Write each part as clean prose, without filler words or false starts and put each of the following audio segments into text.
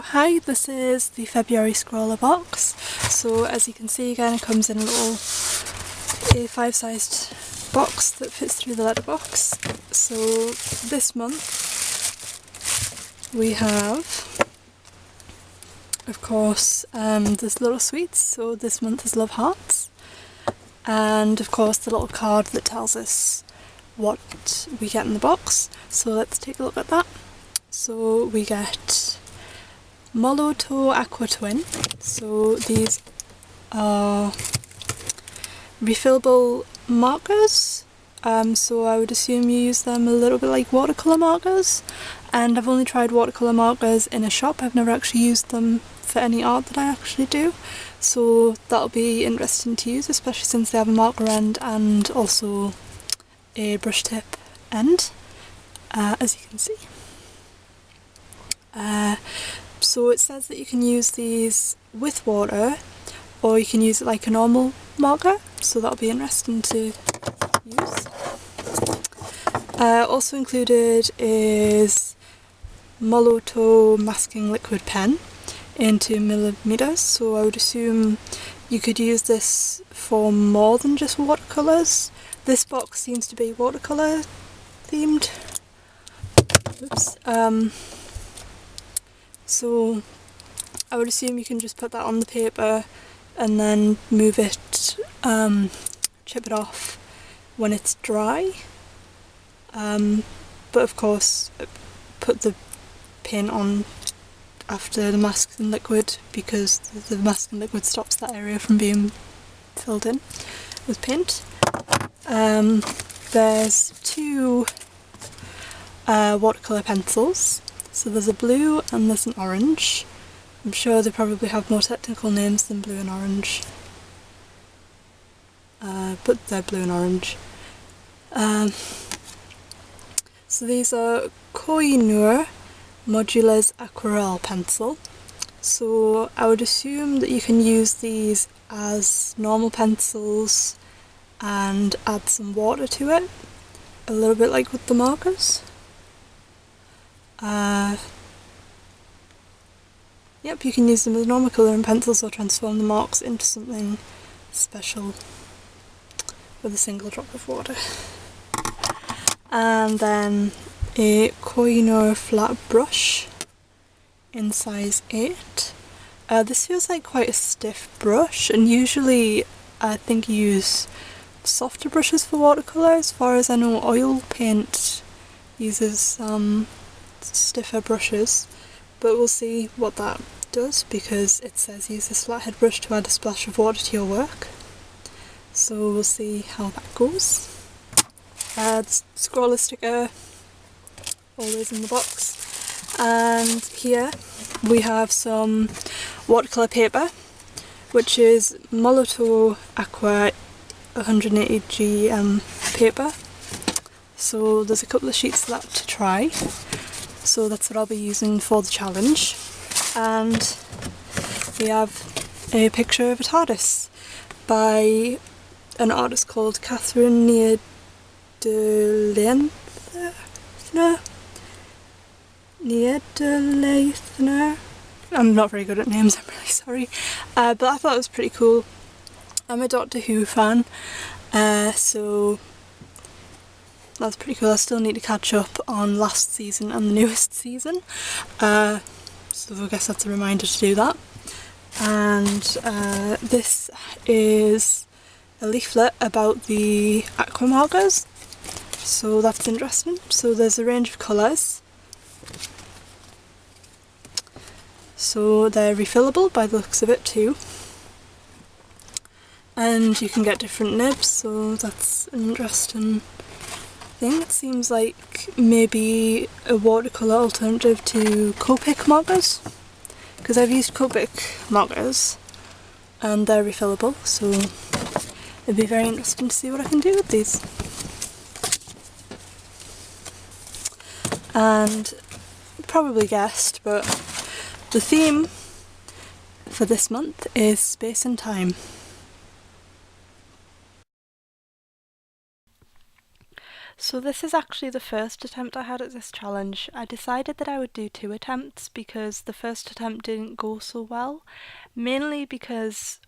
Hi, this is the February Scrawlr box. So as you can see again, it comes in a little A5 sized box that fits through the letterbox. So this month we have, of course, there's little sweets. So this month is Love Hearts, and of course the little card that tells us what we get in the box. So let's take a look at that. So we get Molotov Aqua Twin. So these are refillable markers. So I would assume you use them a little bit like watercolour markers. And I've only tried watercolour markers in a shop. I've never actually used them for any art that I actually do. So that'll be interesting to use, especially since they have a marker end and also a brush tip end, as you can see. So it says that you can use these with water, or you can use it like a normal marker, so that'll be interesting to use. Also included is Molotov masking liquid pen in 2mm, so I would assume you could use this for more than just watercolours. This box seems to be watercolour themed. Oops. So I would assume you can just put that on the paper and then move it, chip it off when it's dry. But of course put the paint on after the mask and liquid, because the mask and liquid stops that area from being filled in with paint. There's two watercolour pencils. So there's a blue and there's an orange. I'm sure they probably have more technical names than blue and orange. But they're blue and orange. So these are Scrawlr Modulus Aquarelle Pencil. So I would assume that you can use these as normal pencils and add some water to it, a little bit like with the markers. Yep, you can use them as normal colouring pencils or transform the marks into something special with a single drop of water. And then a Scrawlr flat brush in size 8. This feels like quite a stiff brush, and usually I think you use softer brushes for watercolour. As far as I know, oil paint uses stiffer brushes, but we'll see what that does, because it says use this flathead brush to add a splash of water to your work. So we'll see how that goes. Scrawlr sticker, always in the box. And here we have some watercolour paper, which is Molotov Aqua 180 GM paper. So there's a couple of sheets of that to try. So that's what I'll be using for the challenge. And we have a picture of a TARDIS by an artist called Catherine Niederleithner. I'm not very good at names, I'm really sorry. But I thought it was pretty cool. I'm a Doctor Who fan, so that's pretty cool. I still need to catch up on last season and the newest season, so I guess that's a reminder to do that. And this is a leaflet about the aqua markers, so that's interesting. So there's a range of colours. So they're refillable by the looks of it too. And you can get different nibs, so that's an interesting thing. It seems like maybe a watercolour alternative to Copic markers, because I've used Copic markers and they're refillable, so it'd be very interesting to see what I can do with these. And you probably guessed, but the theme for this month is space and time. So this is actually the first attempt I had at this challenge. I decided that I would do 2 attempts because the first attempt didn't go so well, mainly because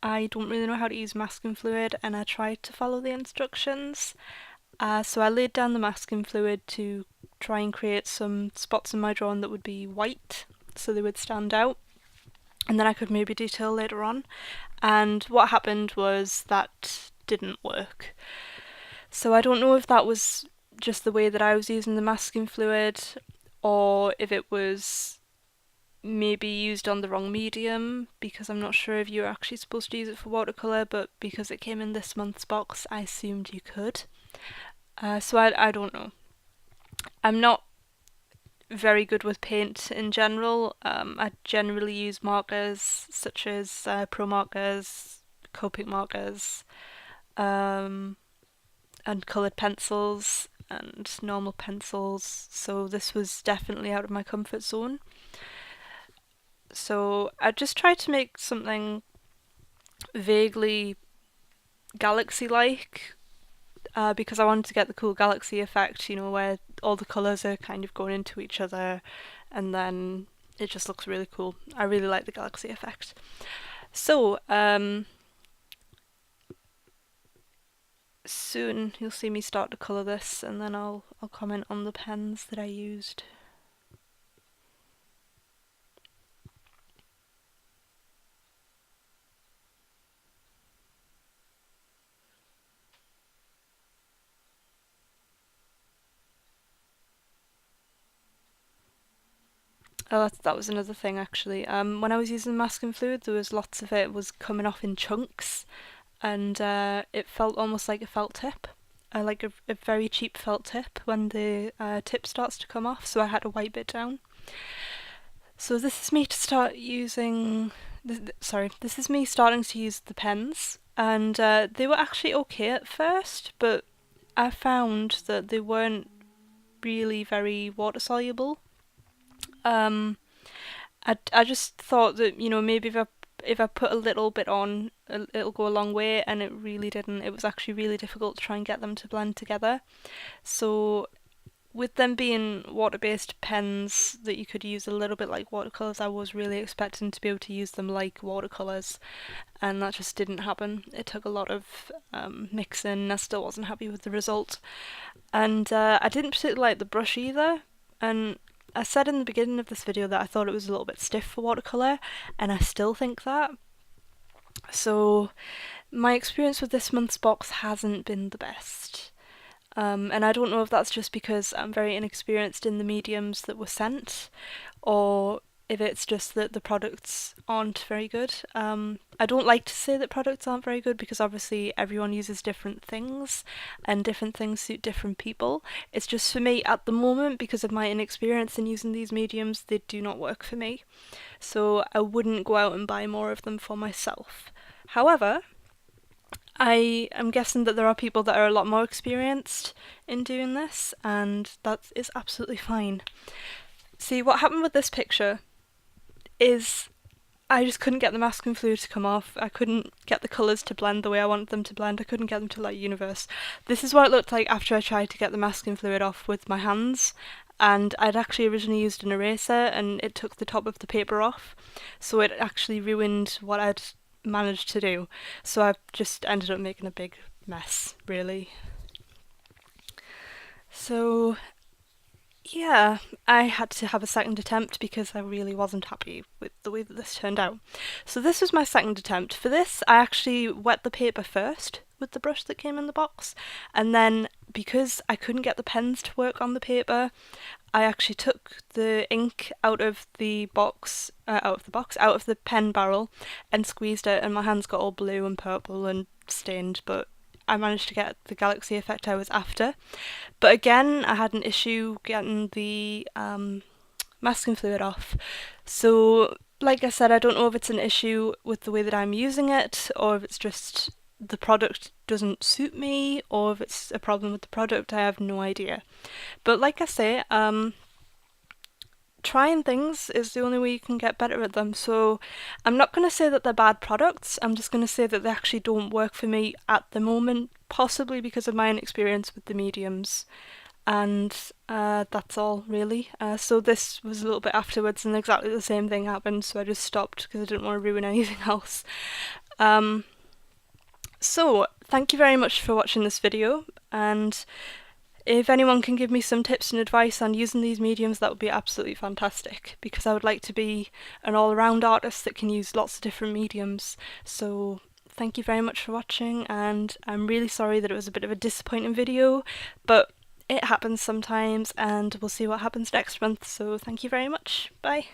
I don't really know how to use masking fluid and I tried to follow the instructions. So I laid down the masking fluid to try and create some spots in my drawing that would be white so they would stand out, and then I could maybe detail later on. And what happened was that didn't work. So I don't know if that was just the way that I was using the masking fluid, or if it was maybe used on the wrong medium, because I'm not sure if you're actually supposed to use it for watercolour, but because it came in this month's box, I assumed you could. So I don't know. I'm not very good with paint in general. I generally use markers such as pro markers, Copic markers, and coloured pencils and normal pencils, so this was definitely out of my comfort zone. So I just tried to make something vaguely galaxy-like, because I wanted to get the cool galaxy effect, you know, where all the colours are kind of going into each other and then it just looks really cool. I really like the galaxy effect. So, soon you'll see me start to colour this, and then I'll comment on the pens that I used. Oh, that was another thing actually. When I was using the masking fluid, there was lots of it was coming off in chunks, and it felt almost like a felt tip, like a very cheap felt tip when the tip starts to come off, so I had to wipe it down. So this is me to start using, this is me starting to use the pens, and they were actually okay at first, but I found that they weren't really very water soluble. I just thought that, you know, maybe if I put a little bit on, it'll go a long way, and it really didn't. It was actually really difficult to try and get them to blend together. So with them being water-based pens that you could use a little bit like watercolours, I was really expecting to be able to use them like watercolours, and that just didn't happen. It took a lot of mixing. I still wasn't happy with the result, and I didn't particularly like the brush either, and I said in the beginning of this video that I thought it was a little bit stiff for watercolour, and I still think that. So my experience with this month's box hasn't been the best. And I don't know if that's just because I'm very inexperienced in the mediums that were sent, or if it's just that the products aren't very good. I don't like to say that products aren't very good because obviously everyone uses different things and different things suit different people. It's just for me at the moment, because of my inexperience in using these mediums, they do not work for me. So I wouldn't go out and buy more of them for myself. However, I am guessing that there are people that are a lot more experienced in doing this, and that is absolutely fine. See, what happened with this picture is I just couldn't get the masking fluid to come off. I couldn't get the colours to blend the way I wanted them to blend. I couldn't get them to light universe. This is what it looked like after I tried to get the masking fluid off with my hands, and I'd actually originally used an eraser and it took the top of the paper off, so it actually ruined what I'd managed to do. So I just ended up making a big mess, really. So yeah, I had to have a second attempt because I really wasn't happy with the way that this turned out. So this was my second attempt. For this, I actually wet the paper first with the brush that came in the box, and then because I couldn't get the pens to work on the paper, I actually took the ink out of the pen barrel, and squeezed it, and my hands got all blue and purple and stained, but I managed to get the galaxy effect I was after. But again, I had an issue getting the masking fluid off. So, like I said, I don't know if it's an issue with the way that I'm using it, or if it's just the product doesn't suit me, or if it's a problem with the product. I have no idea. But like I say, trying things is the only way you can get better at them. So I'm not going to say that they're bad products, I'm just going to say that they actually don't work for me at the moment, possibly because of my inexperience with the mediums. And that's all really. So this was a little bit afterwards and exactly the same thing happened, so I just stopped because I didn't want to ruin anything else. So thank you very much for watching this video, and if anyone can give me some tips and advice on using these mediums, that would be absolutely fantastic, because I would like to be an all-around artist that can use lots of different mediums. So thank you very much for watching, and I'm really sorry that it was a bit of a disappointing video, but it happens sometimes, and we'll see what happens next month. So thank you very much. Bye.